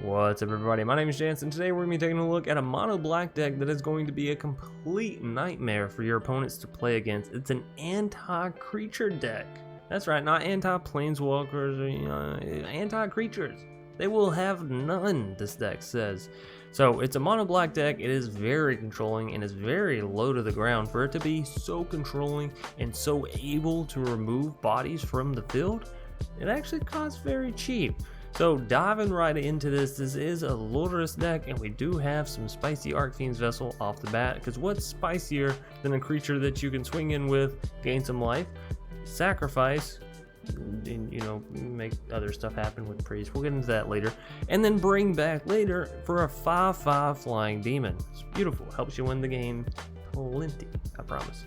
What's up everybody, my name is Jansen. Today we're going to be taking a look at a mono black deck that is going to be a complete nightmare for your opponents to play against. It's an anti-creature deck. That's right, not anti-planeswalkers or anti-creatures. They will have none, this deck says. So it's a mono black deck. It is very controlling and is very low to the ground. For it to be so controlling and so able to remove bodies from the field, it actually costs very cheap. So diving right into this is a Lurrus deck, and we do have some spicy Archfiend's Vessel off the bat, because what's spicier than a creature that you can swing in with, gain some life, sacrifice, and, you know, make other stuff happen with Priest. We'll get into that later. And then bring back later for a 5/5 Flying Demon. It's beautiful. Helps you win the game plenty, I promise.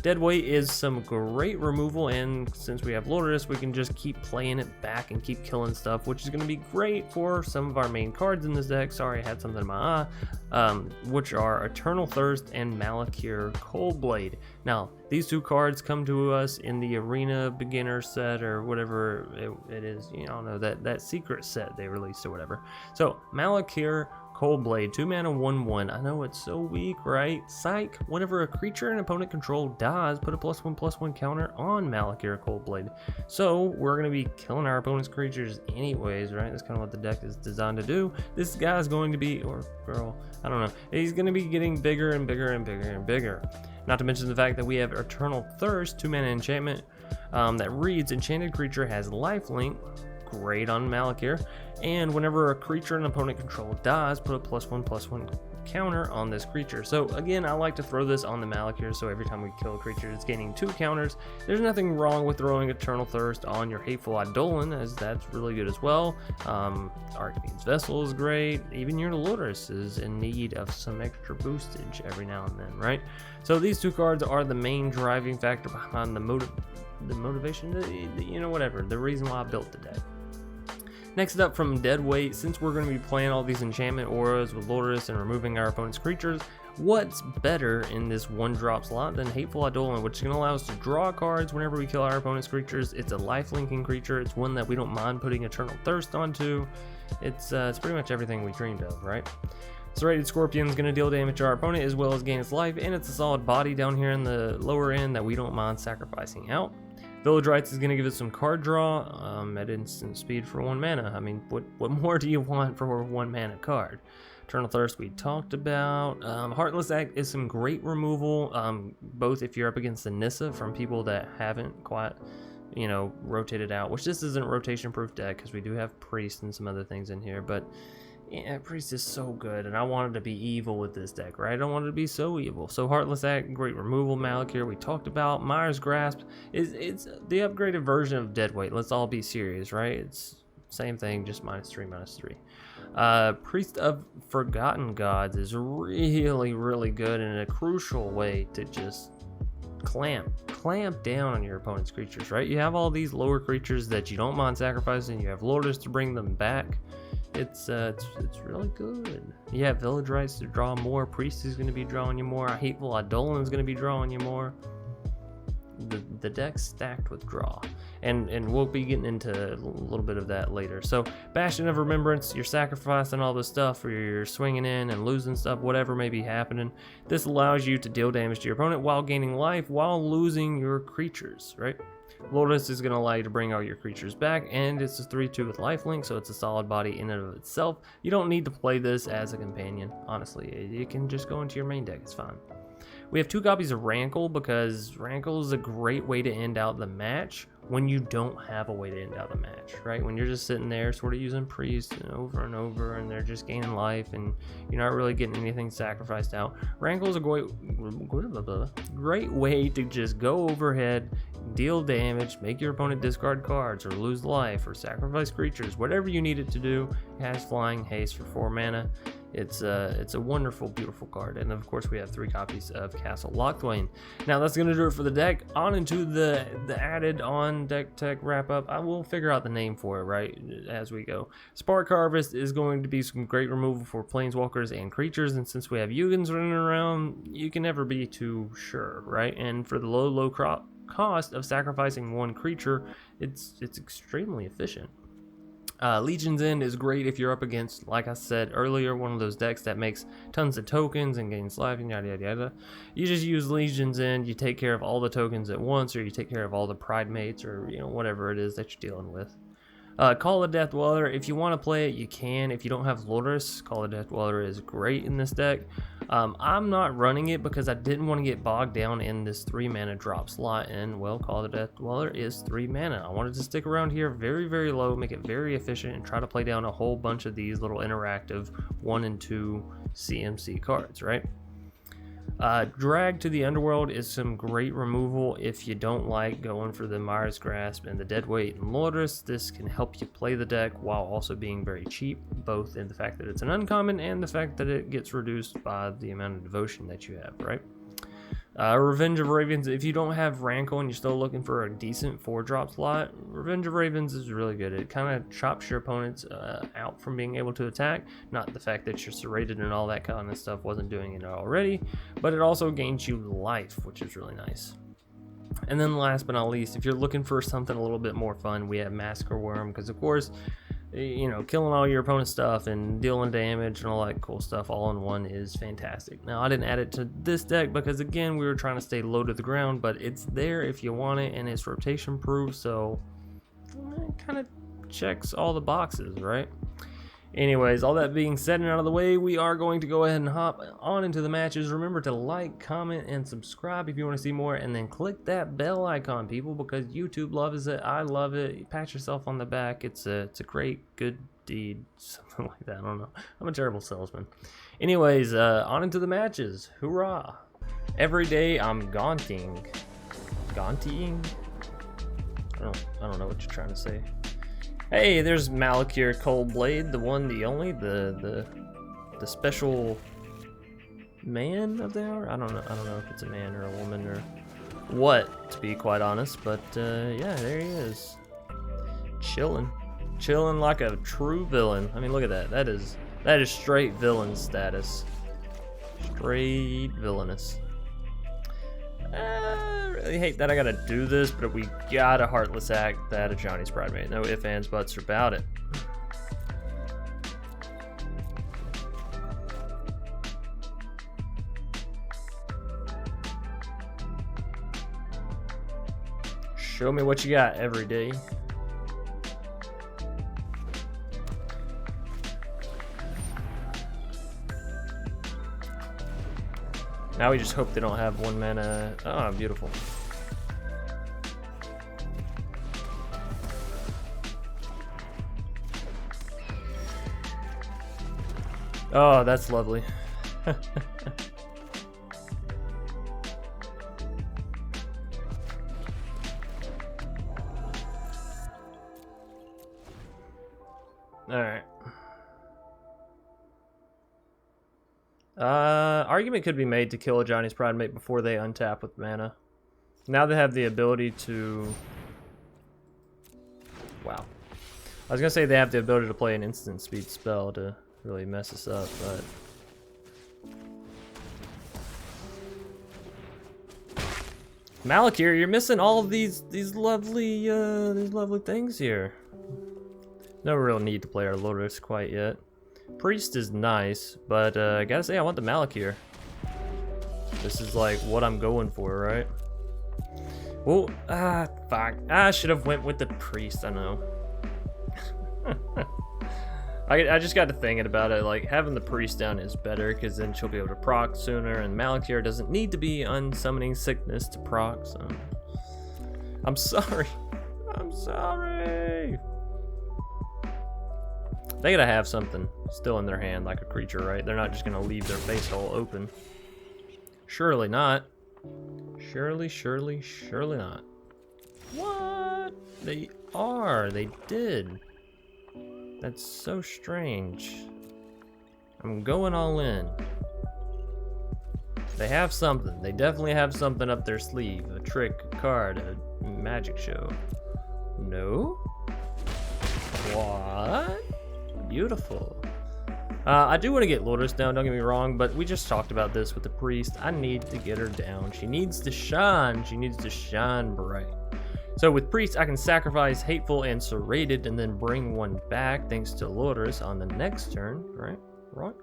Deadweight is some great removal, and since we have Lurrus, we can just keep playing it back and keep killing stuff, which is going to be great for some of our main cards in this deck. Sorry, I had something in my eye, which are Eternal Thirst and Malakir Cullblade. Now, these two cards come to us in the Arena beginner set, or whatever it is, you know, that secret set they released or whatever. So, Malakir Cullblade, 2 mana 1/1. I know it's so weak, right? Psych. Whenever a creature an opponent control dies, put a +1/+1 counter on Malakir Cullblade. So we're going to be killing our opponent's creatures anyways, right? That's kind of what the deck is designed to do. This guy's going to be, or girl, I don't know. He's going to be getting bigger and bigger and bigger and bigger. Not to mention the fact that we have Eternal Thirst, 2 mana enchantment that reads enchanted creature has lifelink. Great on Malakir, and whenever a creature an opponent control dies, put a +1/+1 counter on this creature. So again, I like to throw this on the Malakir, so every time we kill a creature it's gaining 2 counters. There's nothing wrong with throwing Eternal Thirst on your Hateful Eidolon, as that's really good as well. Archfiend's Vessel is great. Even your Lurrus is in need of some extra boostage every now and then, right? So these two cards are the main driving factor behind the motivation, you know, whatever, the reason why I built the deck. Next up from Deadweight, since we're going to be playing all these enchantment auras with Lurrus and removing our opponent's creatures, what's better in this 1-drop slot than Hateful Eidolon, which is going to allow us to draw cards whenever we kill our opponent's creatures. It's a life-linking creature. It's one that we don't mind putting Eternal Thirst onto. It's pretty much everything we dreamed of, right? Serrated Scorpion is going to deal damage to our opponent as well as gain its life, and it's a solid body down here in the lower end that we don't mind sacrificing out. Village Rites is going to give us some card draw at instant speed for 1 mana. I mean, what more do you want for a 1 mana card? Eternal Thirst we talked about. Heartless Act is some great removal, both if you're up against the Nissa from people that haven't quite, you know, rotated out, which this isn't a rotation proof deck because we do have Priest and some other things in here, but yeah, Priest is so good, and I wanted to be evil with this deck, right? I don't want it to be so evil. So Heartless Act, great removal. Malakir we talked about. Mire's Grasp it's the upgraded version of Deadweight. Let's all be serious, right? It's same thing, just -3/-3. Priest of Forgotten Gods is really good and a crucial way to just clamp down on your opponent's creatures, right? You have all these lower creatures that you don't mind sacrificing. You have Lurrus to bring them back. It's really good. You have Village Rites to draw more. Priest is going to be drawing you more. Hateful Eidolon is going to be drawing you more. The deck's stacked with draw, and we'll be getting into a little bit of that later. So Bastion of Remembrance, you're sacrificing all this stuff, or you're swinging in and losing stuff, whatever may be happening. This allows you to deal damage to your opponent while gaining life while losing your creatures, right? Lurrus is going to allow you to bring all your creatures back, and it's a 3/2 with lifelink, so it's a solid body in and of itself. You don't need to play this as a companion, honestly. You can just go into your main deck, it's fine. We have 2 copies of Rankle, because Rankle is a great way to end out the match when you don't have a way to end out the match, right? When you're just sitting there sort of using Priest over and over, and they're just gaining life, and you're not really getting anything sacrificed out. Rankle is a great way to just go overhead, deal damage, make your opponent discard cards, or lose life, or sacrifice creatures, whatever you need it to do. It has flying haste for 4 mana. It's a wonderful, beautiful card. And of course we have 3 copies of Castle Locthwain. Now that's going to do it for the deck. On into the added on deck tech wrap up. I will figure out the name for it, right, as we go. Spark Harvest is going to be some great removal for planeswalkers and creatures, and since we have Yugans running around, you can never be too sure, right? And for the low cost of sacrificing 1 creature, it's extremely efficient. Legion's End is great if you're up against, like I said earlier, one of those decks that makes tons of tokens and gains life and yada yada yada. You just use Legion's End, you take care of all the tokens at once, or you take care of all the pride mates, or whatever it is that you're dealing with. Call of Death Dweller, if you want to play it, you can. If you don't have Lurrus, Call of Death Dweller is great in this deck. I'm not running it because I didn't want to get bogged down in this 3 mana drop slot, and well, Call of Death Dweller is 3 mana. I wanted to stick around here very, very low, make it very efficient, and try to play down a whole bunch of these little interactive 1 and 2 CMC cards, right? Drag to the Underworld is some great removal if you don't like going for the Mire's Grasp and the Deadweight and Lurrus. This can help you play the deck while also being very cheap, both in the fact that it's an uncommon and the fact that it gets reduced by the amount of devotion that you have, right? Revenge of Ravens, if you don't have Rankle and you're still looking for a decent 4-drop slot, Revenge of Ravens is really good. It kind of chops your opponents out from being able to attack. Not the fact that you're serrated and all that kind of stuff wasn't doing it already, but it also gains you life, which is really nice. And then last but not least, if you're looking for something a little bit more fun, we have Massacre Worm, because of course, killing all your opponent's stuff and dealing damage and all that cool stuff all in one is fantastic. Now, I didn't add it to this deck because, again, we were trying to stay low to the ground, but it's there if you want it, and it's rotation proof, so it kind of checks all the boxes, right? Anyways, all that being said and out of the way, we are going to go ahead and hop on into the matches. Remember to like, comment, and subscribe if you want to see more, and then click that bell icon, people, because YouTube loves it. I love it. Pat yourself on the back. It's a great, good deed, something like that. I don't know. I'm a terrible salesman. Anyways, on into the matches. Hoorah! Every day I'm gaunting. Gauntying? I don't know what you're trying to say. Hey, there's Malakir Cullblade, the one, the only, the special man of the hour. I don't know if it's a man or a woman or what, to be quite honest. But yeah, there he is, chilling like a true villain. I mean, look at that. That is straight villain status. Straight villainous. I really hate that I gotta do this, but we got a Heartless Act that a Johnny's Pride mate. No ifs, ands, buts about it. Show me what you got every day. Now we just hope they don't have 1 mana. Oh, beautiful. Oh, that's lovely. Alright. Argument could be made to kill a Johnny's Pride mate before they untap with mana. Now they have the ability to... Wow. I was gonna say they have the ability to play an instant speed spell to really mess us up, but... Malakir, you're missing all of these lovely things here. No real need to play our Lurrus quite yet. Priest is nice, but I gotta say I want the Malakir. This is like what I'm going for, right? Oh, fuck. I should have went with the Priest, I know. I just got to thinking about it, like having the Priest down is better because then she'll be able to proc sooner, and Malakir doesn't need to be unsummoning sickness to proc, so... I'm sorry. I'm sorry. They gotta have something still in their hand, like a creature, right? They're not just gonna leave their face hole open. Surely not. Surely not. What? They are. They did. That's so strange. I'm going all in. They have something. They definitely have something up their sleeve. A trick, a card, a magic show. No? What? Beautiful. I do want to get Lurrus down, don't get me wrong, but we just talked about this with the Priest. I need to get her down. She needs to shine. She needs to shine bright. So with Priest, I can sacrifice Hateful and Serrated and then bring one back thanks to Lurrus on the next turn, right? Right?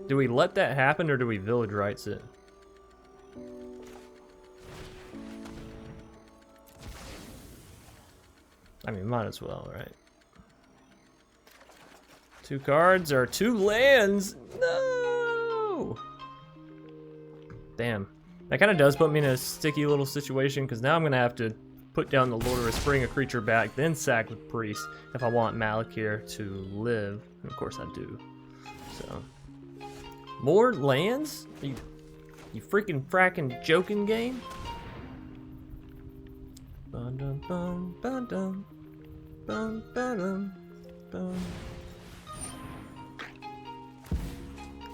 Do we let that happen or do we Village Rites it? I mean, might as well, right? 2 cards or 2 lands? No! Damn. That kind of does put me in a sticky little situation because now I'm going to have to put down the Lurrus, bring a creature back, then sack with Priest if I want Malakir to live. And of course I do. So, more lands? Are you freaking fracking joking, game? Bum, dum, bum, bum, dum. Bum, ba-dum, bum.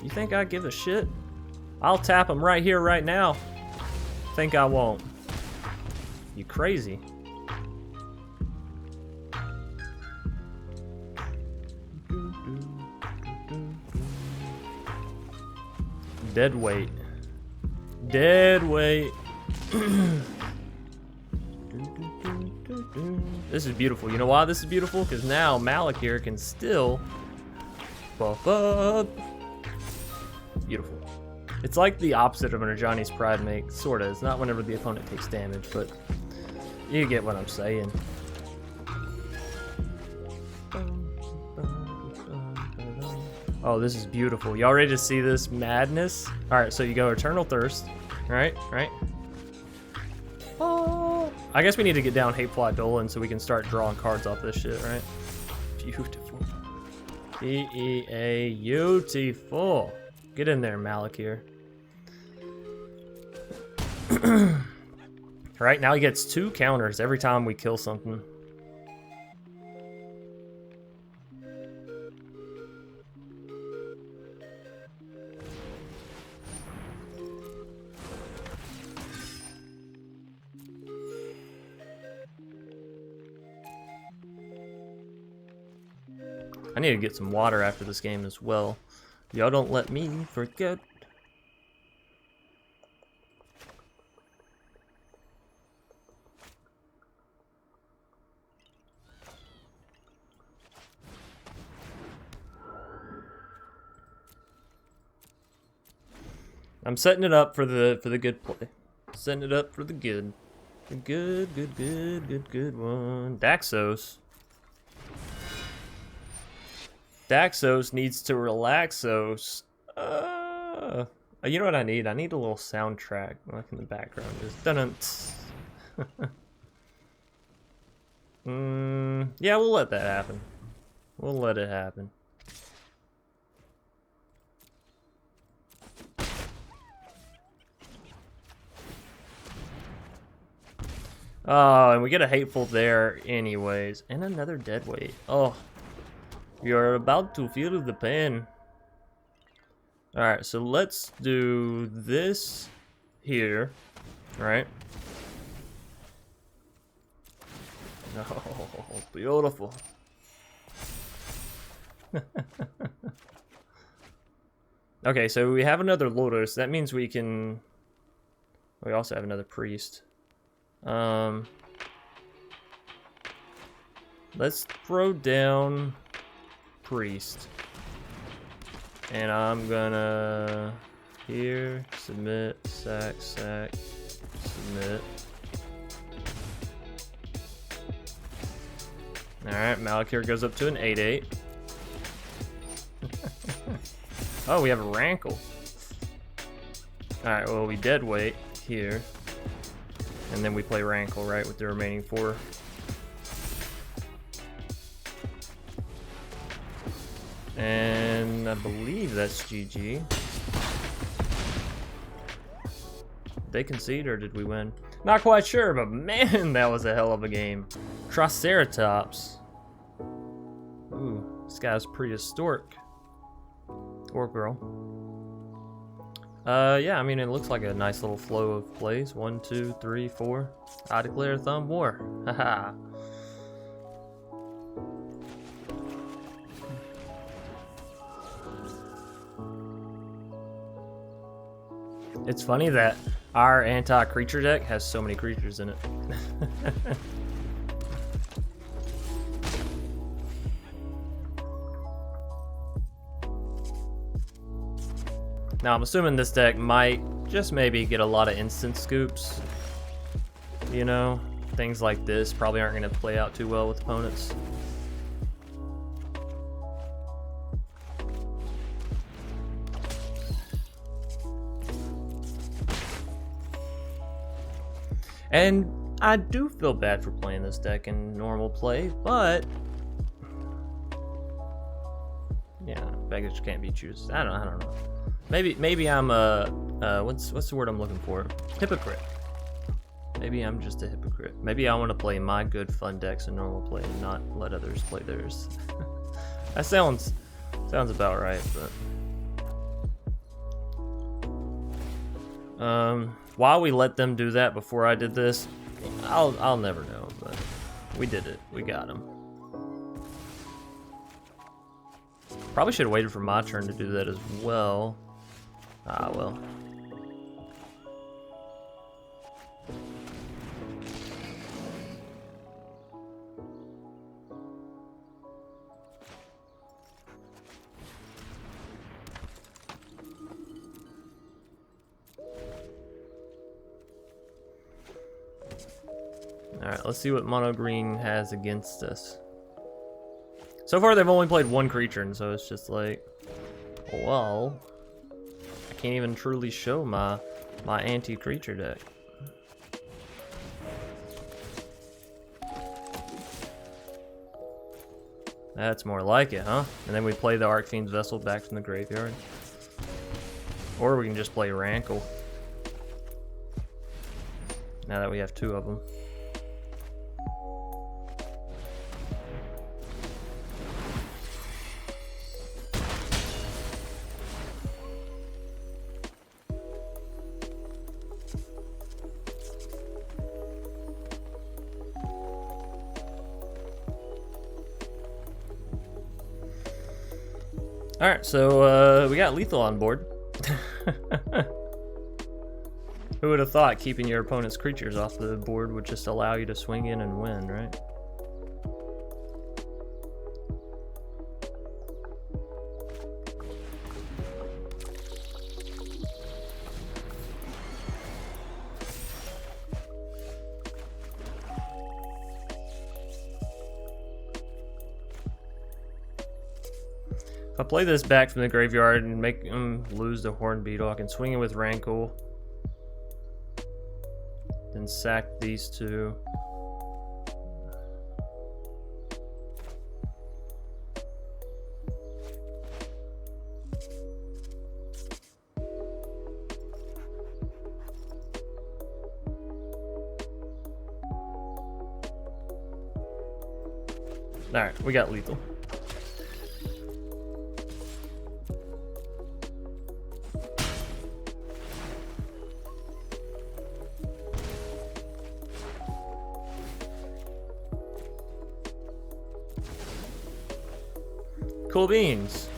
You think I give a shit? I'll tap him right here, right now. Think I won't. You crazy. Dead weight. Dead weight. This is beautiful. You know why this is beautiful? Because now Malakir can still buff up. Beautiful. It's like the opposite of an Ajani's Pride make, sorta. It's not whenever the opponent takes damage, but you get what I'm saying. Oh, this is beautiful. Y'all ready to see this madness? Alright, so you go Eternal Thirst. Right? Oh, I guess we need to get down Hateful Eidolon so we can start drawing cards off this shit, right? Beautiful. Beautiful. Get in there, Malakir. Right, now he gets 2 counters every time we kill something. I need to get some water after this game as well. Y'all don't let me forget. I'm setting it up for the good play. Setting it up for the good. The good one. Daxos. Daxos needs to relaxos. You know what I need? I need a little soundtrack like in the background. Just dun. Yeah, we'll let that happen. We'll let it happen. Oh, and we get a Hateful there anyways. And another Deadweight. Oh. You're about to feel the pain. Alright, so let's do this here. Right? Oh, beautiful. Okay, so we have another Lurrus. That means we can... We also have another Priest. Let's throw down Priest. And I'm gonna here, submit, sack, submit. Alright, Malakir goes up to an 8/8. Oh, we have a Rankle. Alright, well we deadweight here. And then we play Rankle, right, with the remaining 4. And I believe that's GG. They concede or did we win? Not quite sure, but man, that was a hell of a game. Triceratops. Ooh, this guy's prehistoric. Or girl. Yeah, I mean, it looks like a nice little flow of plays. 1, 2, 3, 4. I declare thumb war. Haha. It's funny that our anti-creature deck has so many creatures in it. Now I'm assuming this deck might just maybe get a lot of instant scoops. You know, things like this probably aren't going to play out too well with opponents. And I do feel bad for playing this deck in normal play, but yeah, beggars can't be choosers. I don't know. Maybe I'm a what's the word I'm looking for? Hypocrite. Maybe I'm just a hypocrite. Maybe I want to play my good fun decks in normal play and not let others play theirs. That sounds about right, but why we let them do that before I did this, I'll never know, but we did it. We got him. Probably should have waited for my turn to do that as well. Ah, well. Alright, let's see what mono green has against us. So far they've only played one creature, and so it's just like, well, I can't even truly show my anti-creature deck. That's more like it, huh? And then we play the Arcfiend's Vessel back from the graveyard. Or we can just play Rankle. Now that we have two of them. Alright, so we got lethal on board. Who would have thought keeping your opponent's creatures off the board would just allow you to swing in and win, right? If I play this back from the graveyard and make him lose the Horned Beetle, I can swing it with Rankle. Then sack these two. Alright, we got lethal. Cool beans.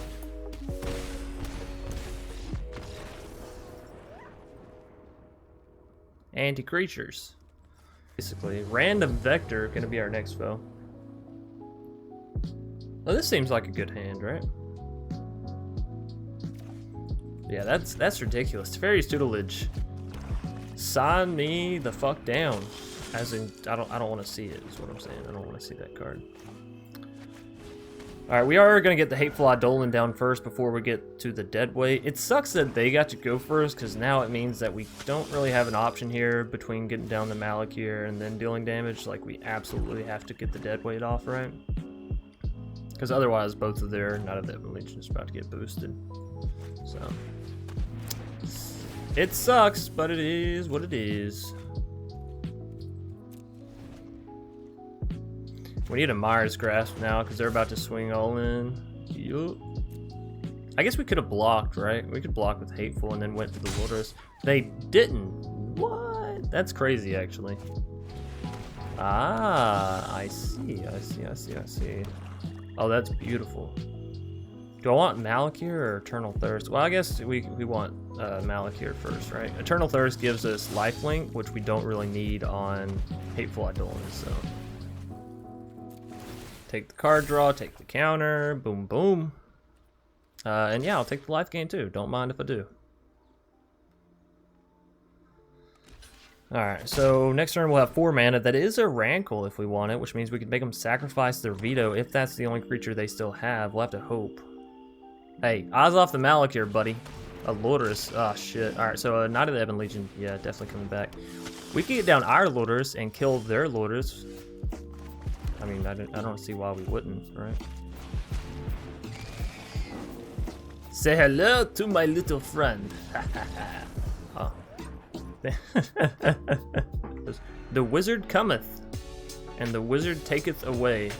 Anti-creatures. Basically, random vector gonna be our next foe. Well, this seems like a good hand, right? Yeah, that's ridiculous. Teferi's Tutelage. Sign me the fuck down. As in, I don't want to see it. Is what I'm saying. I don't want to see that card. Alright, we are going to get the Hateful Eidolon down first before we get to the Deadweight. It sucks that they got to go first, because now it means that we don't really have an option here between getting down the Malakir and then dealing damage. Like, we absolutely have to get the Deadweight off, right? Because otherwise, both of their Night of the Ebon Legion is about to get boosted. So, it sucks, but it is what it is. We need a Mire's Grasp now because they're about to swing all in. Yup. I guess we could have blocked, right? We could block with Hateful and then went to the Lurrus. They didn't. What? That's crazy, actually. Ah, I see. Oh, that's beautiful. Do I want Malakir or Eternal Thirst? Well, I guess we want Malakir first, right? Eternal Thirst gives us lifelink, which we don't really need on Hateful Eidolon, so. Take the card draw, take the counter, boom, boom. And yeah, I'll take the life gain too. Don't mind if I do. Alright, so next turn we'll have 4 mana. That is a Rankle if we want it, which means we can make them sacrifice their veto if that's the only creature they still have. We'll have to hope. Hey, eyes off the Malakir, buddy. A Lurrus. Oh, shit. Alright, so Knight of the Ebon Legion. Yeah, definitely coming back. We can get down our Lurrus and kill their Lurrus. I mean, I don't see why we wouldn't, right? Say hello to my little friend. Oh. The wizard cometh, and the wizard taketh away.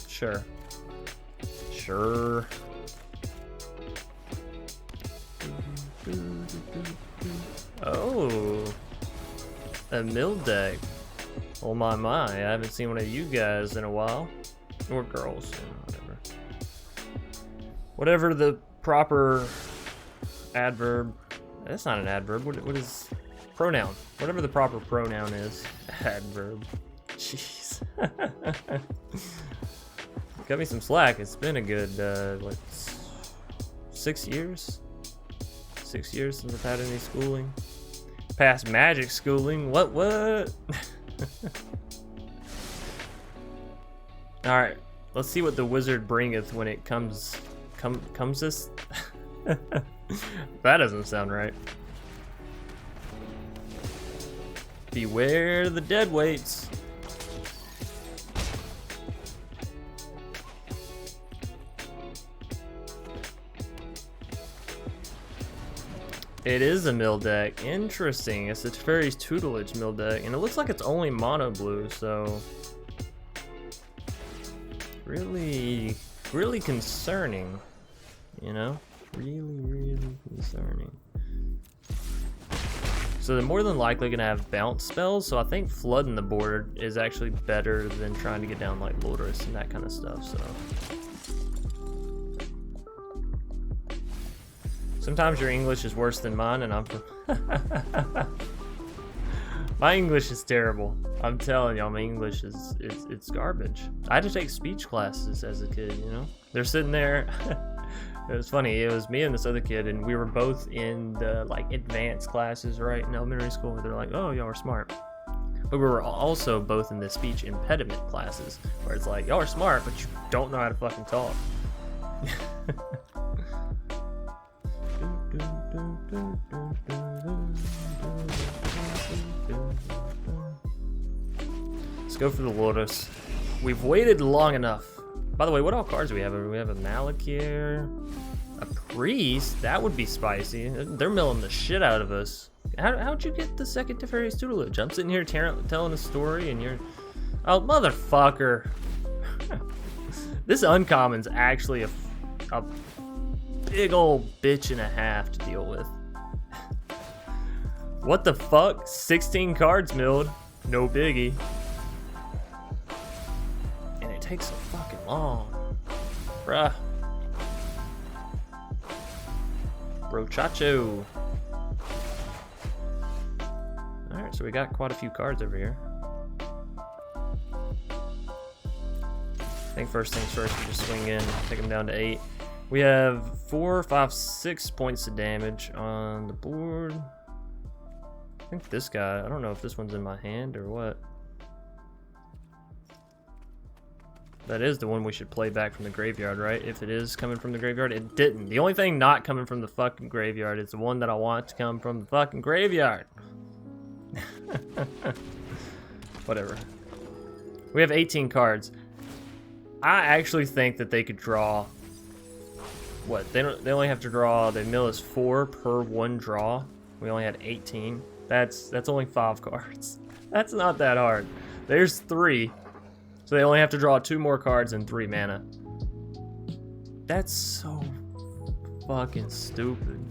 Sure. Sure. Oh, a mill deck. Oh my, I haven't seen one of you guys in a while. Or girls, you know, whatever. Whatever the proper adverb. That's not an adverb. What is pronoun? Whatever the proper pronoun is. Adverb. Jeez. Cut me some slack. It's been a good, what, 6 years? 6 years since I've had any schooling. Past magic schooling. What? Alright. Let's see what the wizard bringeth when it comes this. That doesn't sound right. Beware the dead weights. It is a mill deck. Interesting. It's a Teferi's Tutelage mill deck, and it looks like it's only mono blue, so really concerning, you know? Really concerning. So they're more than likely gonna have bounce spells, so I think flooding the board is actually better than trying to get down like Lurrus and that kind of stuff, so. Sometimes your English is worse than mine, and I'm my English is terrible. I'm telling y'all, my English it's garbage. I had to take speech classes as a kid, you know? They're sitting there. It was funny. It was me and this other kid, and we were both in the like advanced classes, right, in elementary school. Where they're like, "Oh, y'all are smart," but we were also both in the speech impediment classes, where it's like, "Y'all are smart, but you don't know how to fucking talk." Let's go for the Lurrus. We've waited long enough. By the way, what all cards do we have? We have a Malakir, a Priest. That would be spicy. They're milling the shit out of us. How'd you get the second Teferi's Tutelage? I'm sitting here telling a story, and you're... Oh, motherfucker. This uncommon's actually a big old bitch and a half to deal with. What the fuck? 16 cards milled. No biggie. And it takes so fucking long. Bruh. Brochacho. Alright, so we got quite a few cards over here. I think first things first, we just swing in, take them down to 8. We have 4, 5, 6 points of damage on the board. I think this guy, I don't know if this one's in my hand or what. That is the one we should play back from the graveyard, right? If it is coming from the graveyard, it didn't. The only thing not coming from the fucking graveyard is the one that I want to come from the fucking graveyard. Whatever. We have 18 cards. I actually think that they could draw... What? They only have to draw... They mill us 4 per one draw. We only had 18. That's only 5 cards. That's not that hard. There's 3. So they only have to draw 2 more cards and 3 mana. That's so fucking stupid.